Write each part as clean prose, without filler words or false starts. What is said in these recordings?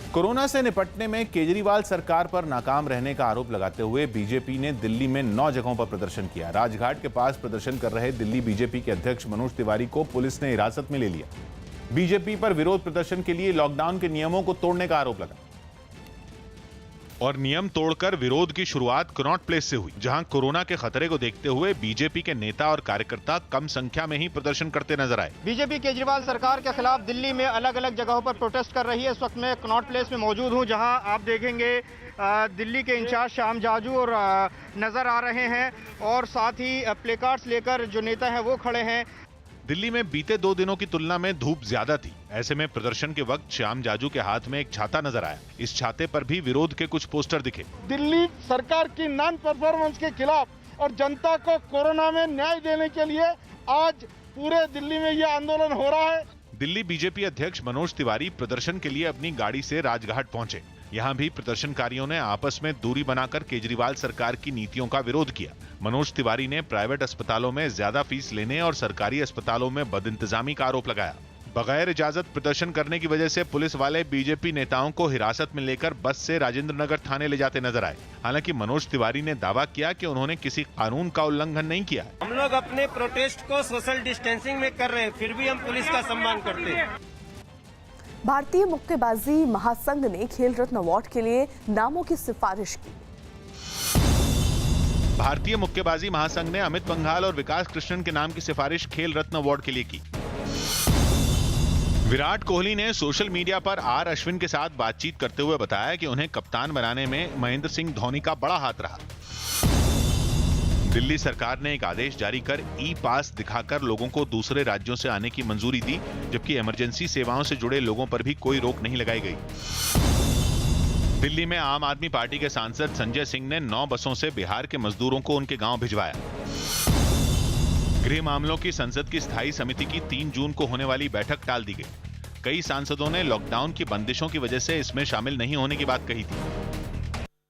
Corona से निपटने में केजरीवाल सरकार पर नाकाम रहने का आरोप लगाते हुए बीजेपी ने दिल्ली में 9 जगहों पर प्रदर्शन किया। राजघाट के पास प्रदर्शन कर रहे दिल्ली बीजेपी के अध्यक्ष मनोज तिवारी को पुलिस ने हिरासत में ले लिया। बीजेपी पर विरोध प्रदर्शन के लिए लॉकडाउन के नियमों को तोड़ने का आरोप लगा और नियम तोड़कर विरोध की शुरुआत कनॉट प्लेस से हुई, जहां कोरोना के खतरे को देखते हुए बीजेपी के नेता और कार्यकर्ता कम संख्या में ही प्रदर्शन करते नजर आए। बीजेपी केजरीवाल सरकार के खिलाफ दिल्ली में अलग अलग जगहों पर प्रोटेस्ट कर रही है। इस वक्त मैं कनॉट प्लेस में मौजूद हूं, जहां आप देखेंगे दिल्ली के इंचार्ज श्याम जाजू और नजर आ रहे हैं और साथ ही प्लेकार्ड्स लेकर जो नेता हैं वो खड़े हैं। दिल्ली में बीते 2 दिनों की तुलना में धूप ज्यादा थी। ऐसे में प्रदर्शन के वक्त श्याम जाजू के हाथ में एक छाता नजर आया। इस छाते पर भी विरोध के कुछ पोस्टर दिखे। दिल्ली सरकार की नॉन परफॉर्मेंस के खिलाफ और जनता को कोरोना में न्याय देने के लिए आज पूरे दिल्ली में यह आंदोलन हो रहा है। दिल्ली बीजेपी अध्यक्ष मनोज तिवारी प्रदर्शन के लिए अपनी गाड़ी से राजघाट पहुंचे। यहां भी प्रदर्शनकारियों ने आपस में दूरी बनाकर केजरीवाल सरकार की नीतियों का विरोध किया। मनोज तिवारी ने प्राइवेट अस्पतालों में ज्यादा फीस लेने और सरकारी अस्पतालों में बदइंतजामी का आरोप लगाया। बगैर इजाजत प्रदर्शन करने की वजह से पुलिस वाले बीजेपी नेताओं को हिरासत में लेकर बस से राजेंद्र नगर थाने ले जाते नजर आए। हालांकि मनोज तिवारी ने दावा किया कि उन्होंने किसी कानून का उल्लंघन नहीं किया। हम लोग अपने प्रोटेस्ट को सोशल डिस्टेंसिंग में कर रहे हैं, फिर भी हम पुलिस का सम्मान करते हैं। भारतीय मुक्केबाजी महासंघ ने खेल रत्न अवार्ड के लिए नामों की सिफारिश की। भारतीय मुक्केबाजी महासंघ ने अमित पंघाल और विकास कृष्णन के नाम की सिफारिश खेल रत्न अवार्ड के लिए की। विराट कोहली ने सोशल मीडिया पर आर अश्विन के साथ बातचीत करते हुए बताया कि उन्हें कप्तान बनाने में महेंद्र सिंह धोनी का बड़ा हाथ रहा। दिल्ली सरकार ने एक आदेश जारी कर ई पास दिखाकर लोगों को दूसरे राज्यों से आने की मंजूरी दी, जबकि इमरजेंसी सेवाओं से जुड़े लोगों पर भी कोई रोक नहीं लगाई गई। दिल्ली में आम आदमी पार्टी के सांसद संजय सिंह ने 9 बसों से बिहार के मजदूरों को उनके गांव भिजवाया। गृह मामलों की संसद की स्थायी समिति की 3 जून को होने वाली बैठक टाल दी गई। कई सांसदों ने लॉकडाउन की बंदिशों की वजह से इसमें शामिल नहीं होने की बात कही थी।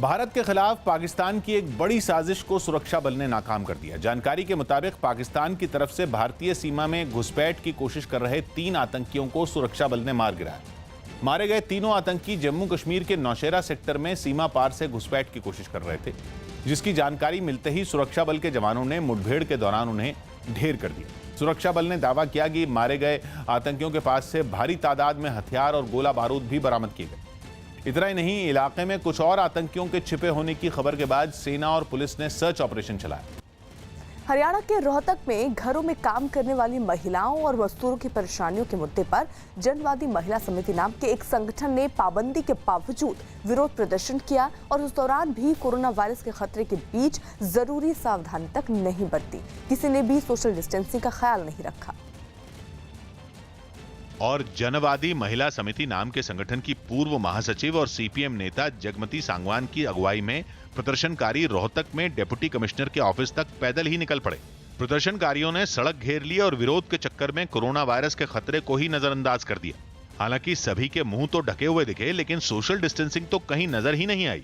भारत के खिलाफ पाकिस्तान की एक बड़ी साजिश को सुरक्षा बल ने नाकाम कर दिया। जानकारी के मुताबिक पाकिस्तान की तरफ से भारतीय सीमा में घुसपैठ की कोशिश कर रहे 3 आतंकियों को सुरक्षा बल ने मार गिराया। मारे गए तीनों आतंकी जम्मू कश्मीर के नौशेरा सेक्टर में सीमा पार से घुसपैठ की कोशिश कर रहे थे, जिसकी जानकारी मिलते ही सुरक्षा बल के जवानों ने मुठभेड़ के दौरान उन्हें ढेर कर दिया। सुरक्षा बल ने दावा किया कि मारे गए आतंकियों के पास से भारी तादाद में हथियार और गोला बारूद भी बरामद किए गए। इतना ही नहीं, इलाके में कुछ और आतंकियों के छिपे होने की खबर के बाद सेना और पुलिस ने सर्च ऑपरेशन चलाया। हरियाणा के रोहतक में घरों में काम करने वाली महिलाओं और मजदूरों की परेशानियों के मुद्दे पर जनवादी महिला समिति नाम के एक संगठन ने पाबंदी के बावजूद विरोध प्रदर्शन किया और उस दौरान भी कोरोना वायरस के खतरे के बीच जरूरी सावधानी तक नहीं बरती। किसी ने भी सोशल डिस्टेंसिंग का ख्याल नहीं रखा। और जनवादी महिला समिति नाम के संगठन की पूर्व महासचिव और सीपीएम नेता जगमती सांगवान की अगुवाई में प्रदर्शनकारी रोहतक में डिप्टी कमिश्नर के ऑफिस तक पैदल ही निकल पड़े। प्रदर्शनकारियों ने सड़क घेर ली और विरोध के चक्कर में कोरोना वायरस के खतरे को ही नजरअंदाज कर दिया। हालांकि सभी के मुंह तो ढके हुए दिखे, लेकिन सोशल डिस्टेंसिंग तो कहीं नजर ही नहीं आई।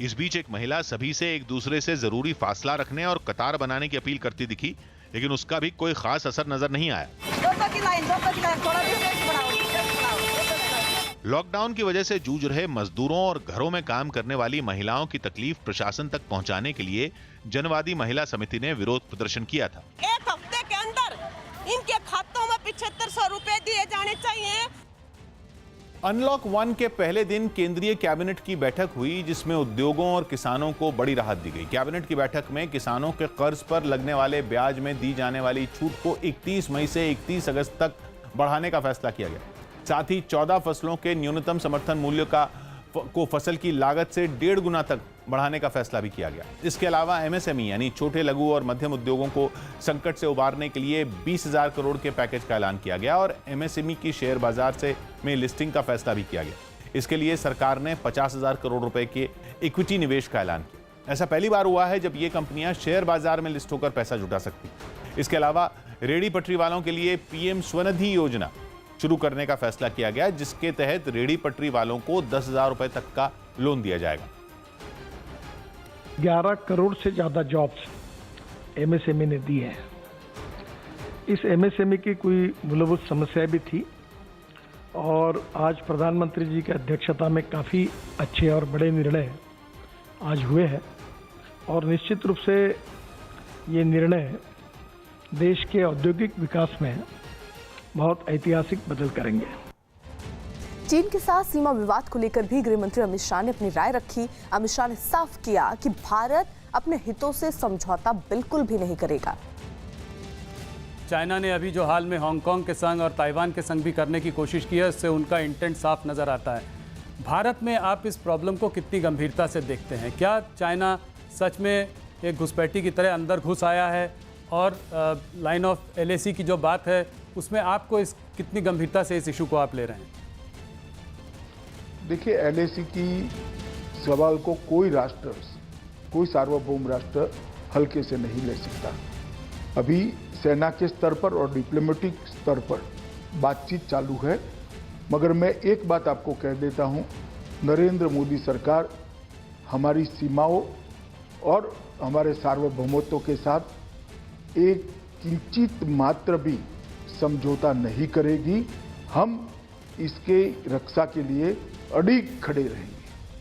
इस बीच एक महिला सभी से एक दूसरे से जरूरी फासला रखने और कतार बनाने की अपील करती दिखी, लेकिन उसका भी कोई खास असर नजर नहीं आया। लॉकडाउन की वजह से जूझ रहे मजदूरों और घरों में काम करने वाली महिलाओं की तकलीफ प्रशासन तक पहुंचाने के लिए जनवादी महिला समिति ने विरोध प्रदर्शन किया था। एक हफ्ते के अंदर इनके खातों में 7500 रुपए दिए जाने चाहिए। अनलॉक 1 के पहले दिन केंद्रीय कैबिनेट की बैठक हुई, जिसमें उद्योगों और किसानों को बड़ी राहत दी गई। कैबिनेट की बैठक में किसानों के कर्ज पर लगने वाले ब्याज में दी जाने वाली छूट को 31 मई से 31 अगस्त तक बढ़ाने का फैसला किया गया। साथ ही 14 फसलों के न्यूनतम समर्थन मूल्य को फसल की लागत से 1.5 गुना तक बढ़ाने का फैसला भी किया गया। इसके अलावा एमएसएमई यानी छोटे लघु और मध्यम उद्योगों को संकट से उबारने के लिए 20,000 करोड़ के पैकेज का ऐलान किया गया और एमएसएमई की शेयर बाजार में लिस्टिंग का फैसला भी किया गया। इसके लिए सरकार ने 50,000 करोड़ रुपए के इक्विटी निवेश का ऐलान किया। ऐसा पहली बार हुआ है जब ये कंपनियां शेयर बाजार में लिस्ट होकर पैसा जुटा सकती। इसके अलावा रेहड़ी पटरी वालों के लिए पीएम स्वनिधि योजना शुरू करने का फैसला किया गया, जिसके तहत रेहड़ी पटरी वालों को 10,000 रुपए तक का लोन दिया जाएगा। 11 करोड़ से ज्यादा जॉब्स एमएसएमई ने दी है। इस एमएसएमई की कोई मूलभूत समस्या भी थी और आज प्रधानमंत्री जी की अध्यक्षता में काफ़ी अच्छे और बड़े निर्णय आज हुए हैं और निश्चित रूप से ये निर्णय देश के औद्योगिक विकास में बहुत ऐतिहासिक बदल करेंगे। चीन के साथ सीमा विवाद को लेकर भी गृह मंत्री अमित शाह ने अपनी राय रखी। अमित शाह ने साफ किया कि भारत अपने हितों से समझौता बिल्कुल भी नहीं करेगा। चाइना ने अभी जो हाल में हांगकांग के संग और ताइवान के संग भी करने की कोशिश की है, उससे उनका इंटेंट साफ नज़र आता है। भारत में आप इस प्रॉब्लम को कितनी गंभीरता से देखते हैं? क्या चाइना सच में एक घुसपैठी की तरह अंदर घुस आया है और लाइन ऑफ एलएसी की जो बात है उसमें आपको इस कितनी गंभीरता से इस इशू को आप ले रहे हैं? देखिए, एलएसी की सवाल को कोई राष्ट्र, कोई सार्वभौम राष्ट्र हल्के से नहीं ले सकता। अभी सेना के स्तर पर और डिप्लोमेटिक स्तर पर बातचीत चालू है, मगर मैं एक बात आपको कह देता हूं, नरेंद्र मोदी सरकार हमारी सीमाओं और हमारे सार्वभौमत्व के साथ एक किंचित मात्र भी समझौता नहीं करेगी। हम इसके रक्षा के लिए अडिग खड़े रहेंगे।